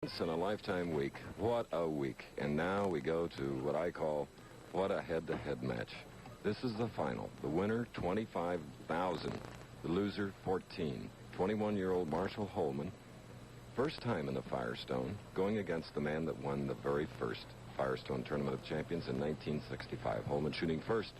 Once in a lifetime week. What a week. And now we go to what I call what a head-to-head match. This is the final. The winner, $25,000. The loser, $14,000. 21-year-old Mashall Holman, first time in the Firestone, going against the man that won the very first Firestone Tournament of Champions in 1965. Holman shooting first.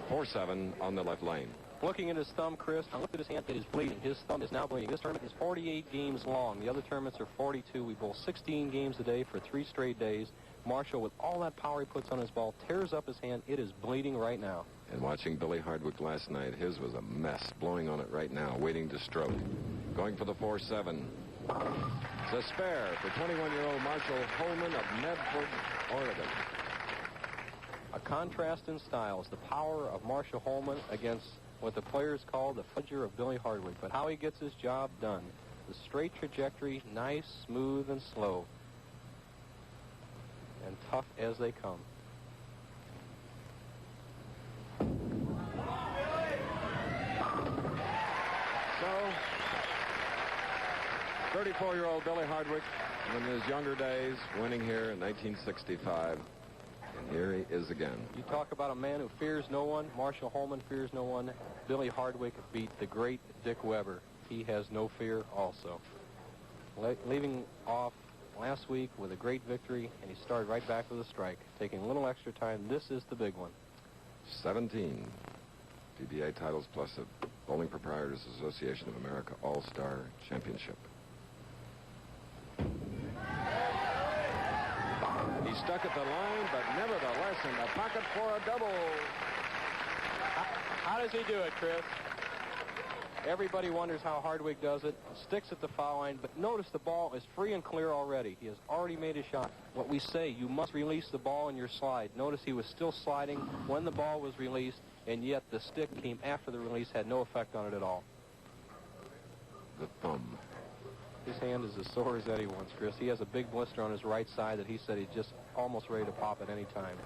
.47 on the left lane. Looking at his thumb, Chris, I looked at his hand. It is bleeding. His thumb is now bleeding. This tournament is 48 games long. The other tournaments are 42. We bowl 16 games a day for 3 straight days. Mashall, with all that power he puts on his ball, tears up his hand. It is bleeding right now. And watching Billy Hardwick last night, his was a mess. Blowing on it right now, waiting to stroke. Going for the 4-7. It's a spare for 21-year-old Mashall Holman of Medford, Oregon. A contrast in styles. The power of Mashall Holman against what the players call the fudger of Billy Hardwick. But how he gets his job done. The straight trajectory, nice, smooth, and slow. And tough as they come. So, 34-year-old Billy Hardwick, in his younger days, winning here in 1965. And here he is again. You talk about a man who fears no one. Mashall Holman fears no one. Billy Hardwick beat the great Dick Weber. He has no fear also. Leaving off last week with a great victory, and he started right back with a strike. Taking a little extra time. This is the big one. 17 PBA titles plus a Bowling Proprietors Association of America All-Star Championship. He stuck at the line, but nevertheless in the pocket for a double. How does he do it, Chris? Everybody wonders how Hardwick does it. Sticks at the foul line, but notice the ball is free and clear already. He has already made a shot. What we say, you must release the ball in your slide. Notice he was still sliding when the ball was released, and yet the stick came after the release, had no effect on it at all. The thumb. His hand is as sore as anyone's, Chris. He has a big blister on his right side that he said he's just almost ready to pop at any time.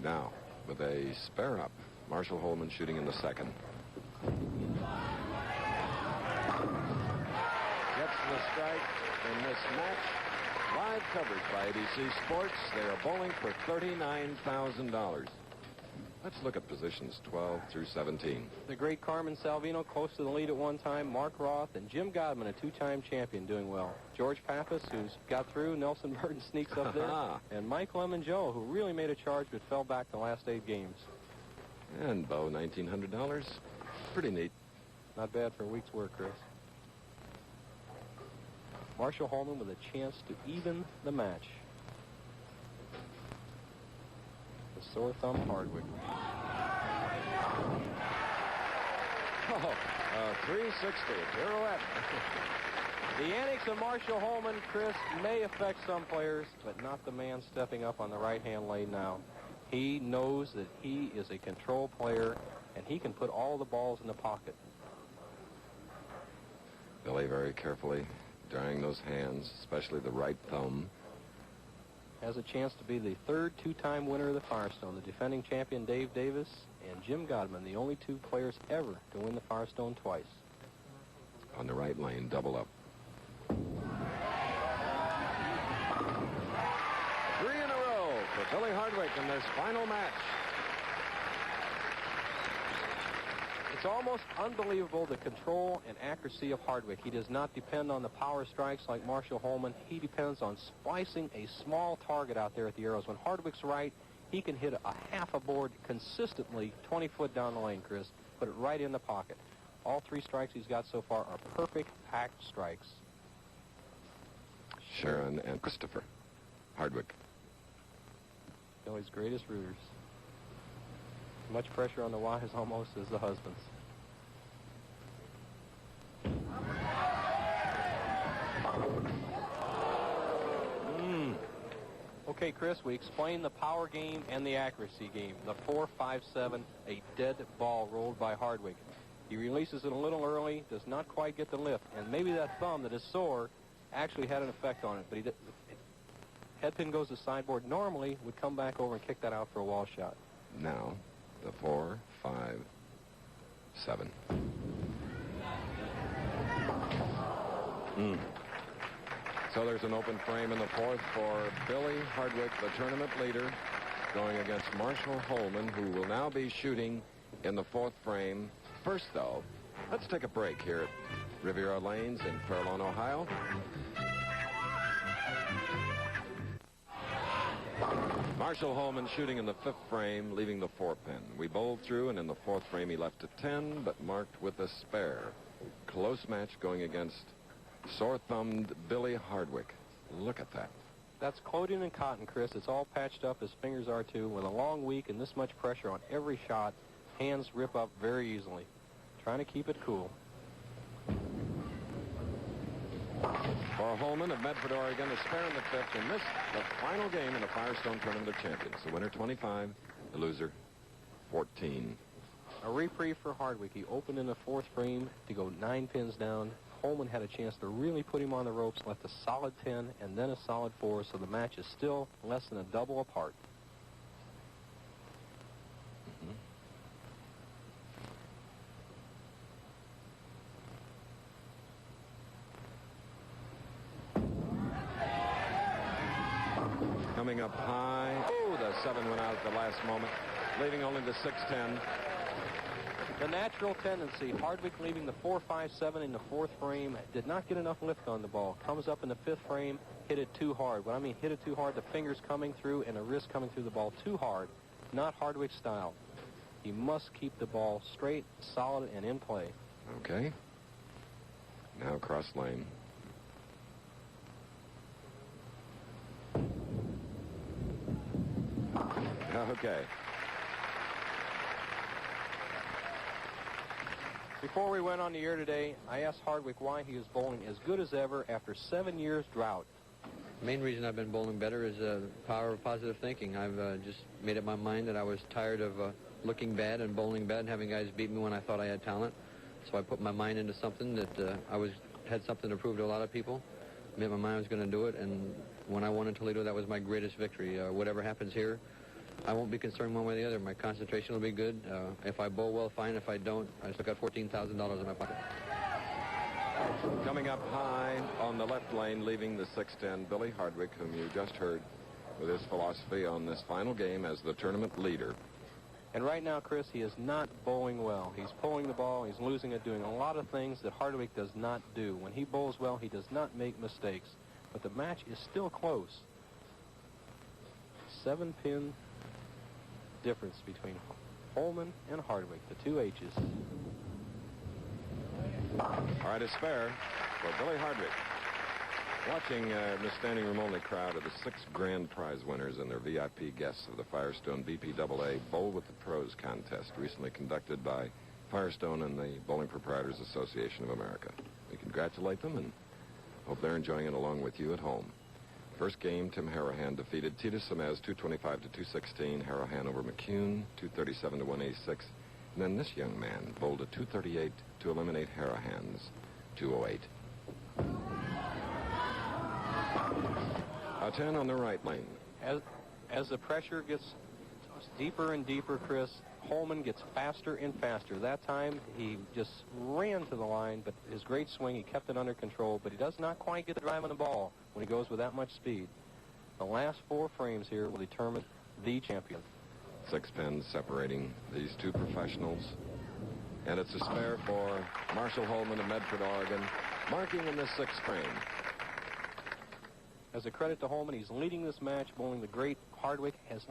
Now, with a spare up, Mashall Holman shooting in the second. Gets the strike in this match. Live coverage by ABC Sports. They are bowling for $39,000. Let's look at positions 12 through 17. The great Carmen Salvino close to the lead at one time. Mark Roth and Jim Godman, a 2-time champion, doing well. George Pappas, who's got through. Nelson Burton sneaks up there. And Mike Lemon Joe, who really made a charge but fell back the last 8 games. And Bo, $1,900. Pretty neat. Not bad for a week's work, Chris. Mashall Holman with a chance to even the match. The sore thumb Hardwick. Oh, 360, pirouette. The antics of Mashall Holman, Chris, may affect some players, but not the man stepping up on the right-hand lane now. He knows that he is a control player, and he can put all the balls in the pocket. Billy very carefully drying those hands, especially the right thumb. Has a chance to be the third 2-time winner of the Firestone. The defending champion Dave Davis and Jim Godman, the only 2 players ever to win the Firestone twice. On the right lane, double up. 3 in a row for Billy Hardwick in this final match. It's almost unbelievable the control and accuracy of Hardwick. He does not depend on the power strikes like Mashall Holman. He depends on splicing a small target out there at the arrows. When Hardwick's right, he can hit a half a board consistently 20 foot down the lane, Chris. Put it right in the pocket. All 3 strikes he's got so far are perfect packed strikes. Sharon and Christopher Hardwick. Billy's greatest rooters. Much pressure on the wives almost as the husbands. Okay, Chris, we explained the power game and the accuracy game. The 4-5-7, a dead ball rolled by Hardwick. He releases it a little early, does not quite get the lift, and maybe that thumb that is sore actually had an effect on it, but headpin goes to sideboard. Normally would come back over and kick that out for a wall shot. Now, the 4-5 7. So there's an open frame in the 4th for Billy Hardwick, the tournament leader, going against Mashall Holman, who will now be shooting in the 4th frame. First, though, let's take a break here at Riviera Lanes in Fairlawn, Ohio. Mashall Holman shooting in the 5th frame, leaving the 4-pin. We bowled through, and in the 4th frame he left a 10, but marked with a spare. Close match going against sore-thumbed Billy Hardwick. Look at that. That's clothing and cotton, Chris. It's all patched up. His fingers are, too. With a long week and this much pressure on every shot, hands rip up very easily. Trying to keep it cool. For Holman of Medford, Oregon, a spare in the 5th, and this the final game in the Firestone Tournament of Champions. The winner 25, the loser 14. A reprieve for Hardwick. He opened in the 4th frame to go 9 pins down. Holman had a chance to really put him on the ropes, left a solid 10 and then a solid 4, so the match is still less than a double apart. Coming up high. Oh, the 7 went out at the last moment, leaving only the 6-10. The natural tendency, Hardwick leaving the 4-5-7 in the 4th frame, did not get enough lift on the ball. Comes up in the 5th frame, hit it too hard. When I mean hit it too hard, the fingers coming through and the wrist coming through the ball too hard. Not Hardwick's style. He must keep the ball straight, solid, and in play. Okay. Now cross lane. Okay. Before we went on the air today, I asked Hardwick why he was bowling as good as ever after 7 years drought. The main reason I've been bowling better is the power of positive thinking. I've just made up my mind that I was tired of looking bad and bowling bad and having guys beat me when I thought I had talent. So I put my mind into something that had something to prove to a lot of people. Made my mind I was going to do it, and when I won in Toledo, that was my greatest victory. Whatever happens here, I won't be concerned one way or the other. My concentration will be good. If I bowl well, fine. If I don't, I still got $14,000 in my pocket. Coming up high on the left lane, leaving the 6-10, Billy Hardwick, whom you just heard with his philosophy on this final game as the tournament leader. And right now, Chris, he is not bowling well. He's pulling the ball. He's losing it, doing a lot of things that Hardwick does not do. When he bowls well, he does not make mistakes. But the match is still close. 7-pin difference between Holman and Hardwick, the 2 H's. All right, a spare for Billy Hardwick. Watching the standing room only crowd of the 6 grand prize winners and their VIP guests of the Firestone BPAA Bowl with the Pros contest, recently conducted by Firestone and the Bowling Proprietors Association of America. We congratulate them and hope they're enjoying it along with you at home. First game, Tim Harahan defeated Tita Semez 225-216. Harahan over McCune 237-186. And then this young man bowled a 238 to eliminate Harahan's 208. A 10 on the right lane. As the pressure gets deeper and deeper, Chris, Holman gets faster and faster. That time, he just ran to the line, but his great swing, he kept it under control, but he does not quite get the drive on the ball when he goes with that much speed. The last 4 frames here will determine the champion. 6 pins separating these 2 professionals. And it's a spare for Mashall Holman of Medford, Oregon, marking in the 6th frame. As a credit to Holman, he's leading this match, bowling the great Hardwick has